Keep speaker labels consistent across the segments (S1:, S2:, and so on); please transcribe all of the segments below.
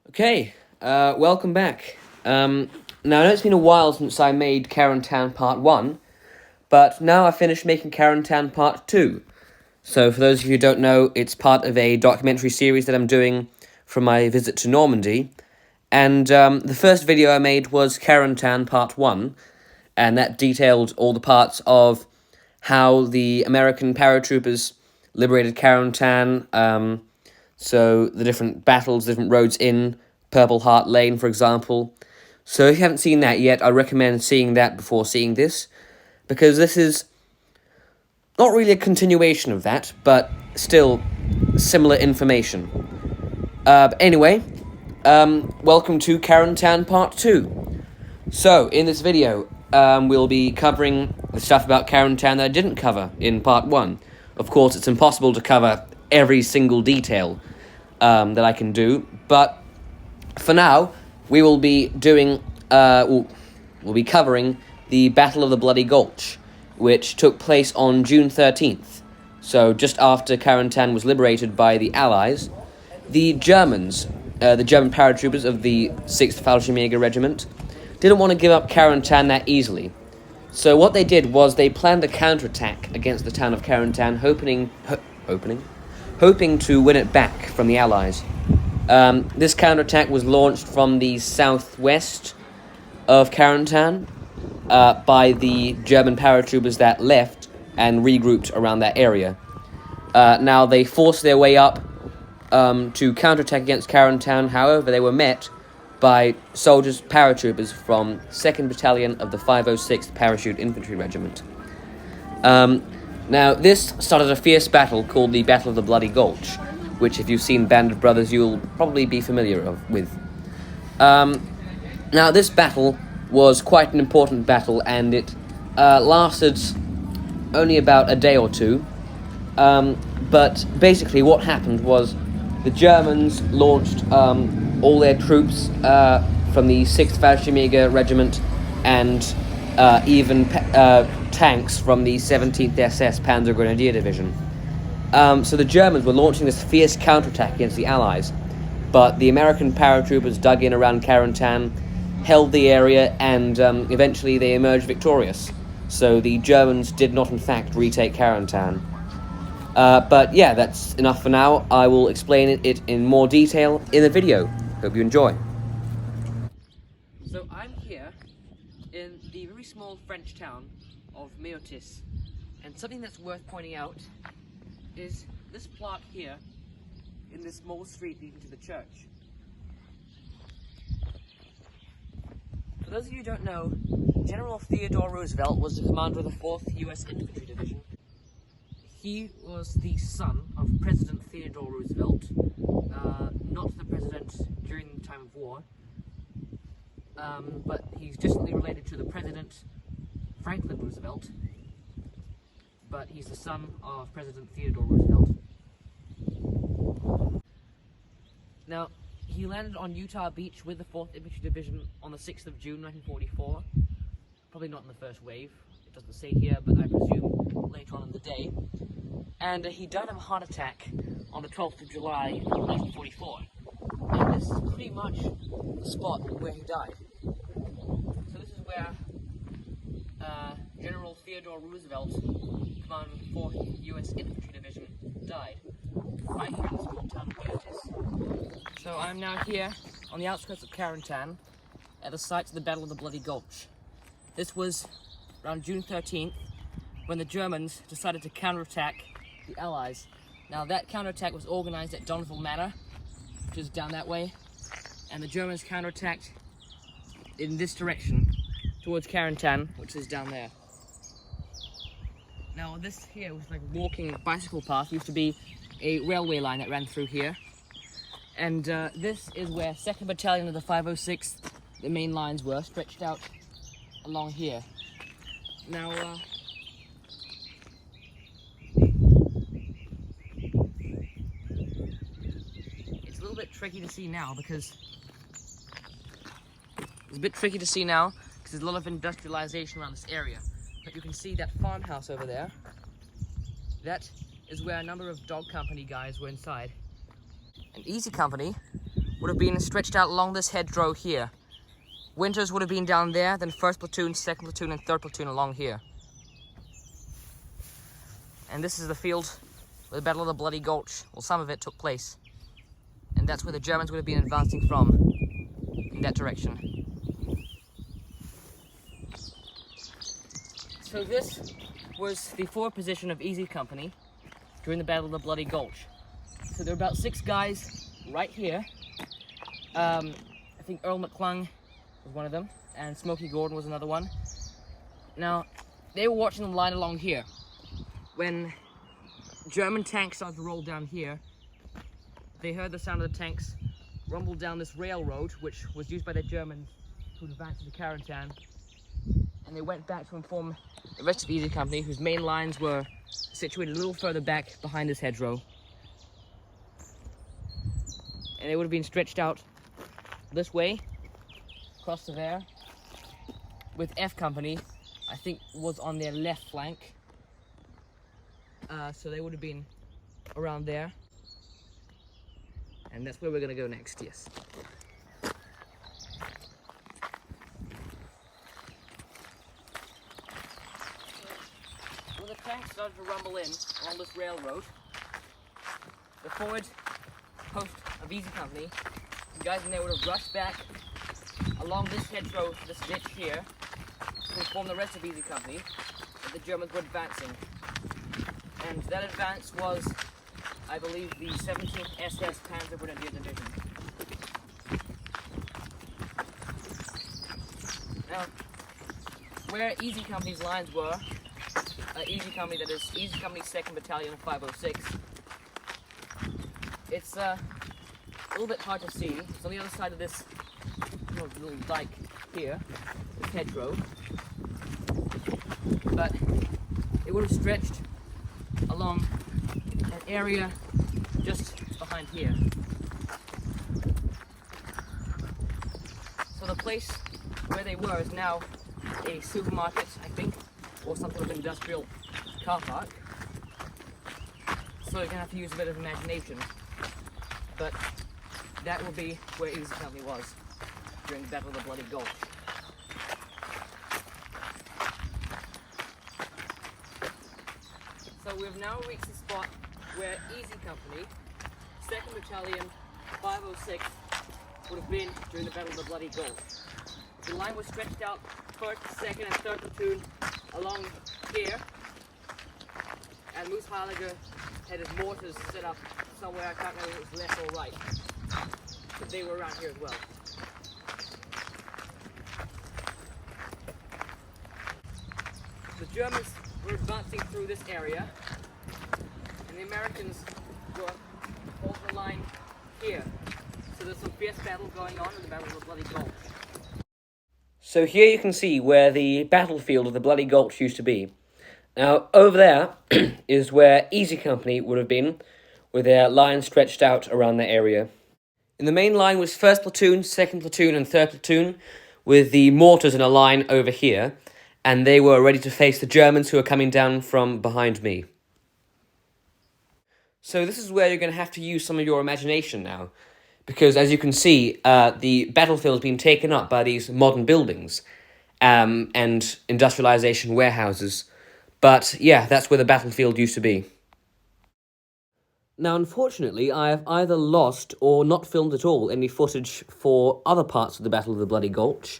S1: Okay, welcome back. Now, I know it's been a while since I made Carentan Part 1, but now I've finished making Carentan Part 2. So, for those of you who don't know, it's part of a documentary series that I'm doing from my visit to Normandy. And the first video I made was Carentan Part 1, and that detailed all the parts of how the American paratroopers liberated Carentan, so the different battles, different roads in Purple Heart Lane, for example. So if you haven't seen that yet, I recommend seeing that before seeing this, because this is not really a continuation of that, but still similar information. Anyway, welcome to Carentan Part 2. So, in this video, we'll be covering the stuff about Carentan that I didn't cover in Part 1. Of course, it's impossible to cover every single detail that I can do, but for now, we will be doing, we'll be covering the Battle of the Bloody Gulch, which took place on June 13th. So, just after Carentan was liberated by the Allies, the Germans, the German paratroopers of the 6th Fallschirmjäger Regiment, didn't want to give up Carentan that easily. So what they did was they planned a counterattack against the town of Carentan, hoping to win it back from the Allies. This counterattack was launched from the southwest of Carentan by the German paratroopers that left and regrouped around that area. Now, they forced their way up to counterattack against Carentan. However, they were met by soldiers, paratroopers from 2nd Battalion of the 506th Parachute Infantry Regiment. Now, this started a fierce battle called the Battle of the Bloody Gulch, which, if you've seen Band of Brothers, you'll probably be familiar with. Now, this battle was quite an important battle, and it lasted only about a day or two. But basically what happened was the Germans launched all their troops from the 6th Fallschirmjäger Regiment and even tanks from the 17th SS Panzer Grenadier Division. So the Germans were launching this fierce counterattack against the Allies, but the American paratroopers dug in around Carentan, held the area, and eventually they emerged victorious. So the Germans did not in fact retake Carentan. But yeah, that's enough for now. I will explain it in more detail in the video. Hope you enjoy. So I'm here in the very small French town of Méotis, and something that's worth pointing out is this plaque here in this small street leading to the church. For those of you who don't know, General Theodore Roosevelt was the commander of the 4th U.S. Infantry Division. He was the son of President Theodore Roosevelt, not the president during the time of war, but he's distantly related to the President Franklin Roosevelt, but he's the son of President Theodore Roosevelt. Now, he landed on Utah Beach with the 4th Infantry Division on the 6th of June 1944, probably not in the first wave, it doesn't say here, but I presume later on in the day. And he died of a heart attack on the 12th of July 1944. And this is pretty much the spot where he died. So this is where General Theodore Roosevelt, commander of the 4th U.S. Infantry Division, died. Right here in this small town of Méotis. So I'm now here on the outskirts of Carentan at the site of the Battle of the Bloody Gulch. This was around June 13th when the Germans decided to counterattack the Allies. Now that counterattack was organized at Donville Manor, which is down that way, and the Germans counterattacked in this direction towards Carentan, which is down there. Now this here was like a walking bicycle path. Used to be a railway line that ran through here, and this is where 2nd Battalion of the 506th, the main lines were stretched out along here. Now it's a little bit tricky to see now because there's a lot of industrialization around this area. But you can see that farmhouse over there. That is where a number of dog company guys were inside. And Easy Company would have been stretched out along this hedgerow here. Winters would have been down there, then 1st platoon, 2nd platoon, and 3rd platoon along here. And this is the field where the Battle of the Bloody Gulch, well, some of it took place. And that's where the Germans would have been advancing from, in that direction. So this was the forward position of Easy Company during the Battle of the Bloody Gulch. So there were about 6 guys right here. I think Earl McClung was one of them, and Smokey Gordon was another one. Now, they were watching them line along here. When German tanks started to roll down here, they heard the sound of the tanks rumble down this railroad, which was used by the Germans who advanced into Carentan. And they went back to inform the rest of Easy Company, whose main lines were situated a little further back behind this hedgerow. And they would have been stretched out this way, across to there, with F Company, I think, was on their left flank. So they would have been around there. And that's where we're going to go next, yes. When the tanks started to rumble in along this railroad, the forward post of Easy Company, the guys in there would have rushed back along this hedgerow, this ditch here, to inform the rest of Easy Company that the Germans were advancing. And that advance was, I believe, the 17th SS Panzer Grenadier Division. Now, where Easy Company's lines were, Easy Company, that is Easy Company 2nd Battalion 506, it's a little bit hard to see. It's on the other side of this little dike here, this hedgerow, but it would have stretched along an area just behind here. So the place where they were is now a supermarket, I think, or some sort of industrial car park. So you're going to have to use a bit of imagination. But that will be where Easy Company was during the Battle of the Bloody Gulch. So we've now reached the spot where Easy Company, 2nd Battalion 506, would have been during the Battle of the Bloody Gulch. The line was stretched out 1st, 2nd, and 3rd platoon along here, and Moose Heiliger had his mortars set up somewhere, I can't remember if it was left or right, but they were around here as well. The Germans were advancing through this area, and the Americans were holding the line here. So there's some fierce battle going on in the Battle of the Bloody Gulch. So here you can see where the battlefield of the Bloody Gulch used to be. Now, over there is where Easy Company would have been, with their line stretched out around that area. In the main line was 1st Platoon, 2nd Platoon, and 3rd Platoon, with the mortars in a line over here, and they were ready to face the Germans who are coming down from behind me. So this is where you're going to have to use some of your imagination now, because as you can see, the battlefield has been taken up by these modern buildings and industrialization warehouses. But yeah, that's where the battlefield used to be. Now, unfortunately, I have either lost or not filmed at all any footage for other parts of the Battle of the Bloody Gulch.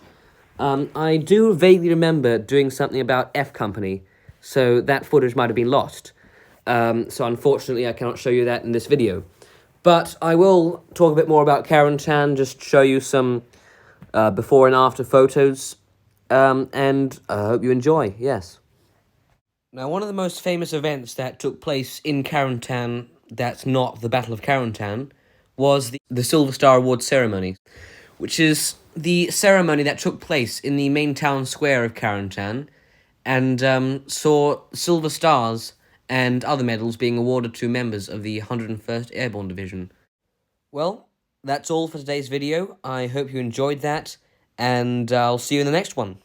S1: I do vaguely remember doing something about F Company, so that footage might have been lost. So unfortunately, I cannot show you that in this video. But I will talk a bit more about Carentan, just show you some before and after photos, and I hope you enjoy, yes. Now, one of the most famous events that took place in Carentan that's not the Battle of Carentan was the Silver Star Award ceremony, which is the ceremony that took place in the main town square of Carentan, and saw silver stars and other medals being awarded to members of the 101st Airborne Division. Well, that's all for today's video. I hope you enjoyed that, and I'll see you in the next one.